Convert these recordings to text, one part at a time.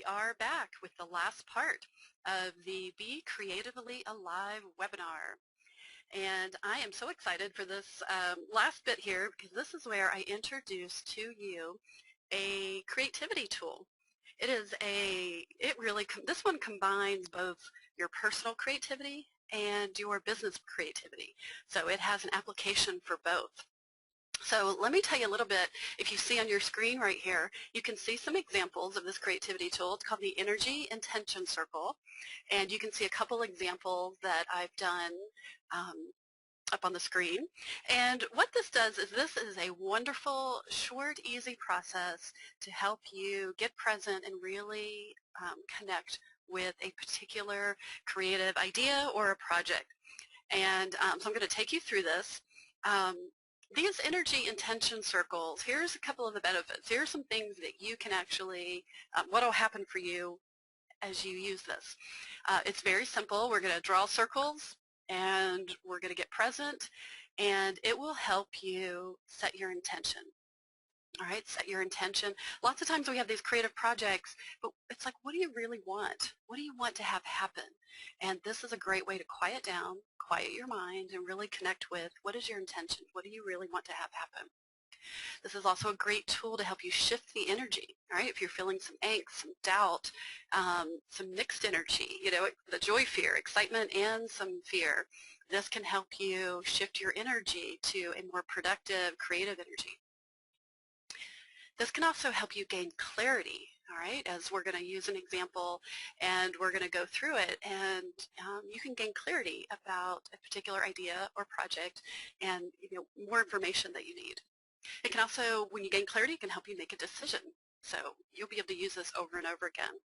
are back with the last part of the Be Creatively Alive webinar. And I am so excited for this last bit here because this is where I introduce to you a creativity tool. This one combines both your personal creativity and your business creativity. So it has an application for both. So let me tell you a little bit. If you see on your screen right here, you can see some examples of this creativity tool. It's called the Energy Intention Circle, and you can see a couple examples that I've done up on the screen. And what this does is this is a wonderful, short, easy process to help you get present and really connect with a particular creative idea or a project. And so I'm going to take you through this. These energy intention circles, here's a couple of the benefits. Here are some things that you can actually, what will happen for you as you use this. It's very simple. We're going to draw circles and we're going to get present, and it will help you set your intention. All right, set your intention. Lots of times we have these creative projects, but it's like, what do you really want? What do you want to have happen? And this is a great way to quiet down, quiet your mind, and really connect with what is your intention? What do you really want to have happen? This is also a great tool to help you shift the energy, all right? If you're feeling some angst, some doubt, some mixed energy, you know, the joy, fear, excitement, and some fear, this can help you shift your energy to a more productive, creative energy. This can also help you gain clarity, all right, as we're going to use an example and we're going to go through it, and you can gain clarity about a particular idea or project and, you know, more information that you need. It can also, when you gain clarity, it can help you make a decision. So you'll be able to use this over and over again.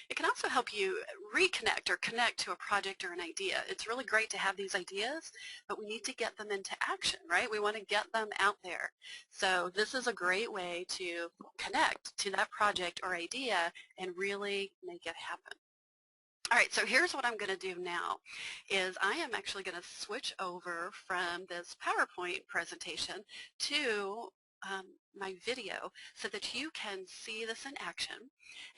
It can also help you reconnect or connect to a project or an idea. It's really great to have these ideas, but we need to get them into action, right? We want to get them out there. So this is a great way to connect to that project or idea and really make it happen. All right, so here's what I'm going to do now is I am actually going to switch over from this PowerPoint presentation to my video so that you can see this in action.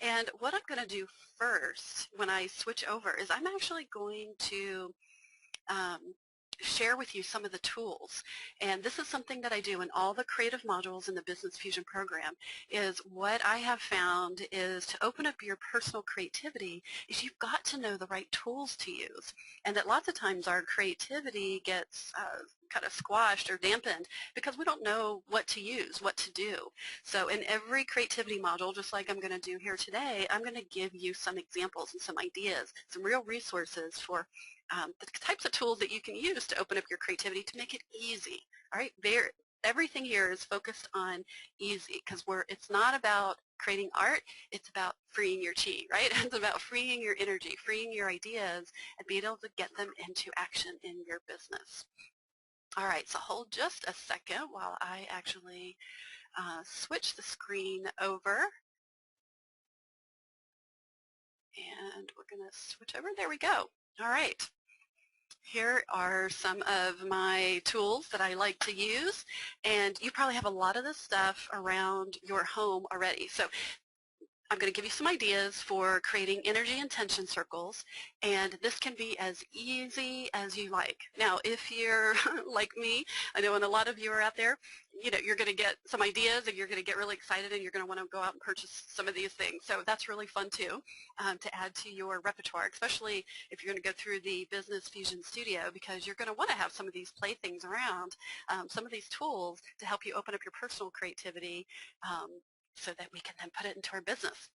And what I'm going to do first when I switch over is I'm actually going to share with you some of the tools. And this is something that I do in all the creative modules in the Business Fusion program. Is what I have found is to open up your personal creativity is you've got to know the right tools to use. And that lots of times our creativity gets kind of squashed or dampened because we don't know what to use, what to do. So in every creativity module, just like I'm going to do here today, I'm going to give you some examples and some ideas, some real resources for the types of tools that you can use to open up your creativity to make it easy. All right, everything here is focused on easy because it's not about creating art, it's about freeing your chi, right? It's about freeing your energy, freeing your ideas, and being able to get them into action in your business. All right, so hold just a second while I actually switch the screen over. And we're going to switch over. There we go. All right. Here are some of my tools that I like to use, and you probably have a lot of this stuff around your home already. So I'm going to give you some ideas for creating energy intention circles, and this can be as easy as you like. Now, if you're like me, I know and a lot of you are out there, you know, you're going to get some ideas and you're going to get really excited and you're going to want to go out and purchase some of these things. So that's really fun too, to add to your repertoire, especially if you're going to go through the Business Fusion Studio, because you're going to want to have some of these playthings around, some of these tools to help you open up your personal creativity, so that we can then put it into our business.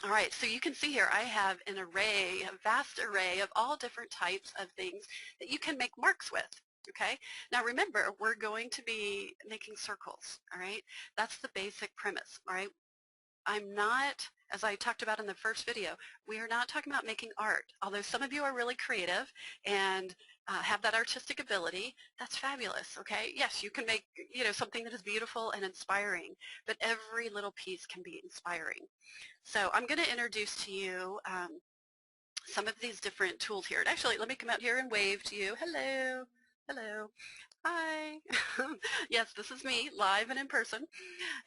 All right, so you can see here I have an array, a vast array of all different types of things that you can make marks with. Okay, now remember, we're going to be making circles. All right, that's the basic premise. All right, I'm not, as I talked about in the first video, we are not talking about making art. Although some of you are really creative and have that artistic ability, that's fabulous, okay? Yes, you can make, you know, something that is beautiful and inspiring, but every little piece can be inspiring. So I'm going to introduce to you some of these different tools here. And actually, let me come out here and wave to you. Hello. Hello. Hi. Yes, this is me, live and in person,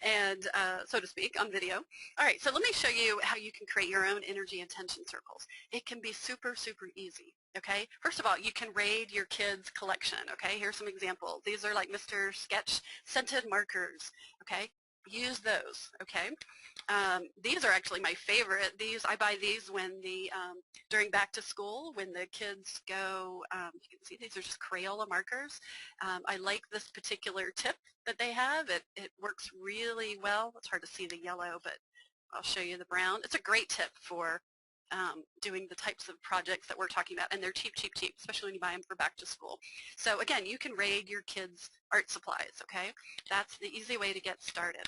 and so to speak, on video. All right, so let me show you how you can create your own energy intention circles. It can be super, super easy, okay? First of all, you can raid your kids' collection, okay? Here's some examples. These are like Mr. Sketch scented markers, okay? Use those, okay? These are actually my favorite. I buy these when during back to school when the kids go, you can see these are just Crayola markers. I like this particular tip that they have. It works really well. It's hard to see the yellow, but I'll show you the brown. It's a great tip for doing the types of projects that we're talking about, and they're cheap, cheap, cheap, especially when you buy them for back to school. So again, you can raid your kids' art supplies, okay? That's the easy way to get started.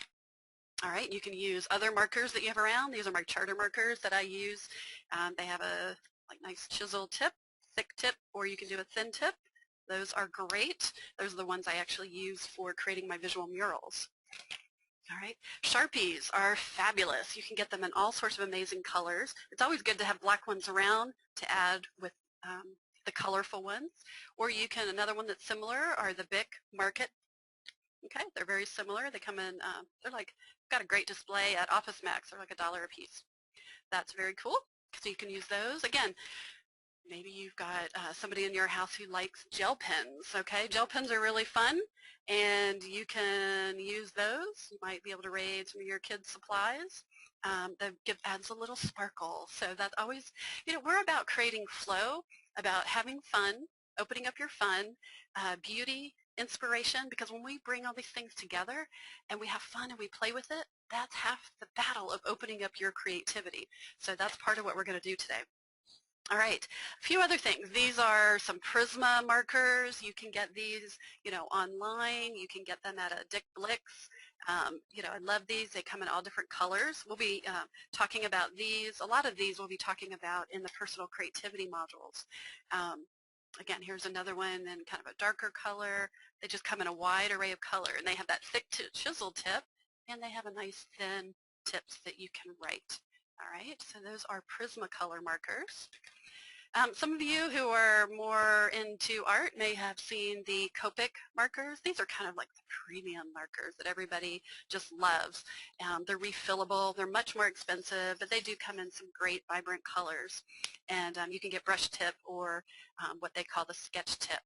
All right, you can use other markers that you have around. These are my charter markers that I use. They have a nice chisel tip, thick tip, or you can do a thin tip. Those are great. Those are the ones I actually use for creating my visual murals. All right, Sharpies are fabulous. You can get them in all sorts of amazing colors. It's always good to have black ones around to add with the colorful ones. Or you can, another one that's similar are the Bic Market. Okay, they're very similar. They come in, they're like, got a great display at Office Max. They're like $1 a piece. That's very cool. So you can use those. Again, maybe you've got somebody in your house who likes gel pens. Okay, gel pens are really fun, and you can use those. You might be able to raid some of your kids' supplies. That adds a little sparkle. So that's always, we're about creating flow, about having fun, opening up your fun, beauty, inspiration, because when we bring all these things together and we have fun and we play with it, that's half the battle of opening up your creativity. So that's part of what we're going to do today. All right, a few other things. These are some Prisma markers. You can get these, online. You can get them at a Dick Blick's. I love these. They come in all different colors. We'll be talking about these. A lot of these we'll be talking about in the personal creativity modules. Again, here's another one in kind of a darker color. They just come in a wide array of color, and they have that thick chisel tip, and they have a nice thin tips that you can write. All right, so those are Prismacolor markers. Some of you who are more into art may have seen the Copic markers. These are kind of like the premium markers that everybody just loves. They're refillable. They're much more expensive, but they do come in some great vibrant colors. And you can get brush tip or what they call the sketch tip.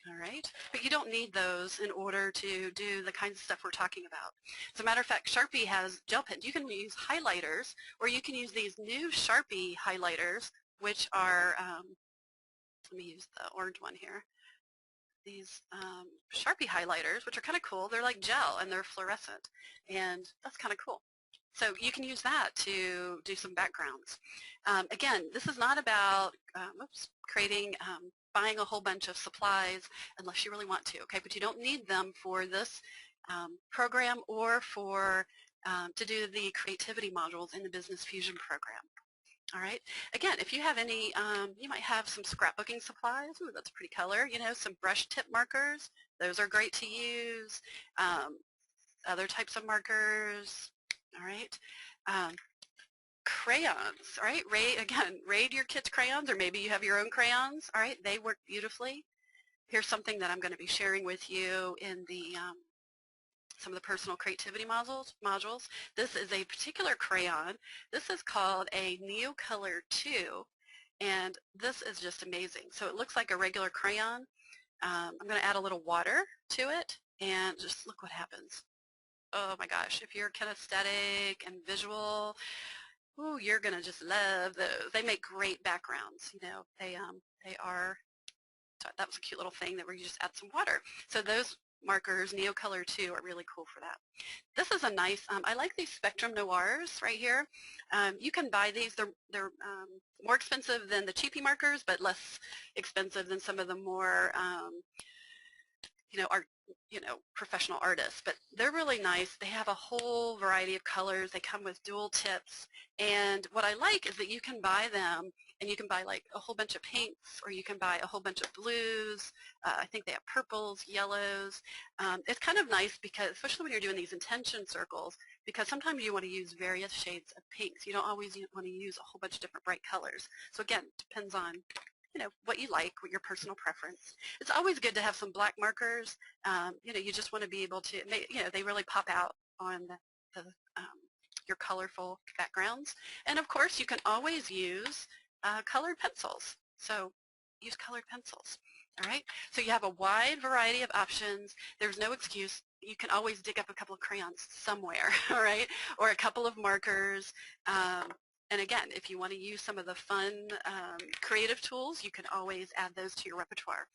All right, but you don't need those in order to do the kinds of stuff we're talking about. As a matter of fact, Sharpie has gel pens. You can use highlighters, or you can use these new Sharpie highlighters, which are, let me use the orange one here. These Sharpie highlighters, which are kind of cool. They're like gel and they're fluorescent, and that's kind of cool. So you can use that to do some backgrounds. Again, this is not about creating, buying a whole bunch of supplies unless you really want to, okay? But you don't need them for this program or for to do the creativity modules in the Business Fusion program. All right. Again, if you have any, you might have some scrapbooking supplies. Ooh, that's a pretty color. Some brush tip markers. Those are great to use. Other types of markers. All right. Crayons. All right. Raid your kids' crayons, or maybe you have your own crayons. All right. They work beautifully. Here's something that I'm going to be sharing with you in the some of the personal creativity modules. This is a particular crayon. This is called a Neocolor 2, and this is just amazing. So it looks like a regular crayon. I'm going to add a little water to it, and just look what happens. Oh my gosh, if you're kinesthetic and visual, ooh, you're going to just love those. They make great backgrounds. They are, that was a cute little thing that where you just add some water. So those markers, Neocolor 2, are really cool for that. This is a nice, I like these Spectrum Noirs right here. You can buy these. They're more expensive than the cheapy markers, but less expensive than some of the more, art, professional artists. But they're really nice. They have a whole variety of colors. They come with dual tips. And what I like is that you can buy them, and you can buy like a whole bunch of pinks, or you can buy a whole bunch of blues. I think they have purples, yellows. It's kind of nice because, especially when you're doing these intention circles, because sometimes you want to use various shades of pinks. You don't always want to use a whole bunch of different bright colors. So again, depends on what you like, what your personal preference. It's always good to have some black markers. You just want to be able to, they really pop out on the your colorful backgrounds. And of course, you can always use colored pencils. So use colored pencils. All right. So you have a wide variety of options. There's no excuse. You can always dig up a couple of crayons somewhere, all right, or a couple of markers. And again, if you want to use some of the fun creative tools, you can always add those to your repertoire.